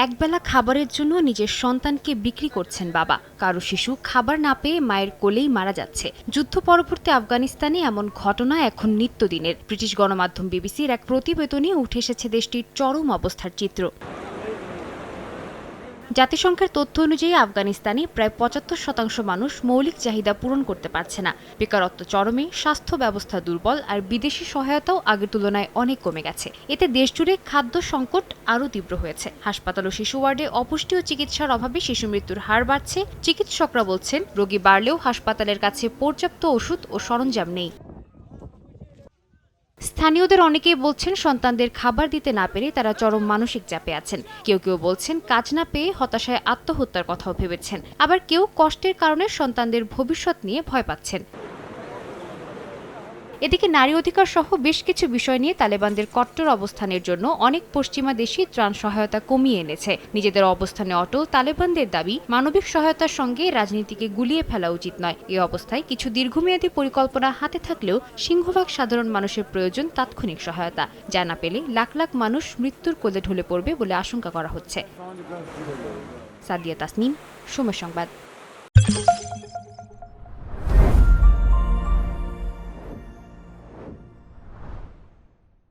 একবেলা খাবারের জন্য নিজের সন্তানকে বিক্রি করছেন বাবা। কারো শিশু খাবার না পেয়ে মায়ের কোলেই মারা যাচ্ছে। যুদ্ধ পরবর্তী আফগানিস্তানে এমন ঘটনা এখন নিত্যদিনের। ব্রিটিশ গণমাধ্যম বিবিসির এক প্রতিবেদনে উঠে এসেছে দেশটির চরম অবস্থার চিত্র। জাতিসংঘের তথ্য অনুযায়ী আফগানিস্তানে প্রায় ৭৫% মানুষ মৌলিক চাহিদা পূরণ করতে পারছে না। বেকারত্ব চরমে, স্বাস্থ্য ব্যবস্থা দুর্বল, আর বিদেশি সহায়তাও আগের তুলনায় অনেক কমে গেছে। এতে দেশজুড়ে খাদ্য সংকট আরও তীব্র হয়েছে। হাসপাতাল ও শিশু ওয়ার্ডে অপুষ্টি ও চিকিৎসার অভাবে শিশু মৃত্যুর হার বাড়ছে। চিকিৎসকরা বলছেন, রোগী বাড়লেও হাসপাতালের কাছে পর্যাপ্ত ওষুধ ও সরঞ্জাম নেই। স্থানীয়দের অনেকেই বলছেন, সন্তানদের খাবার দিতে না পেরে তারা চরম মানসিক চাপে আছেন। কেউ কেউ বলছেন, কাজ না পেয়ে হতাশায় আত্মহত্যার কথাও ভেবেছেন। আবার কেউ কষ্টের কারণে সন্তানদের ভবিষ্যৎ নিয়ে ভয় পাচ্ছেন। এদিকে নারী অধিকার সহ বেশ কিছু বিষয় নিয়ে তালেবানদের কট্টর অবস্থানের জন্য অনেক পশ্চিমা দেশই ত্রাণ সহায়তা কমিয়ে এনেছে। নিজেদের অবস্থানে অটল তালেবানদের দাবি, মানবিক সহায়তার সঙ্গে রাজনীতিকে গুলিয়ে ফেলা উচিত নয়। এই অবস্থায় কিছু দীর্ঘমেয়াদী পরিকল্পনা হাতে থাকলেও সিংহভাগ সাধারণ মানুষের প্রয়োজন তাৎক্ষণিক সহায়তা, যা না পেলে লাখ লাখ মানুষ মৃত্যুর কোলে ঢলে পড়বে বলে আশঙ্কা করা হচ্ছে। সাদিয়া তাসনিম, সময় সংবাদ।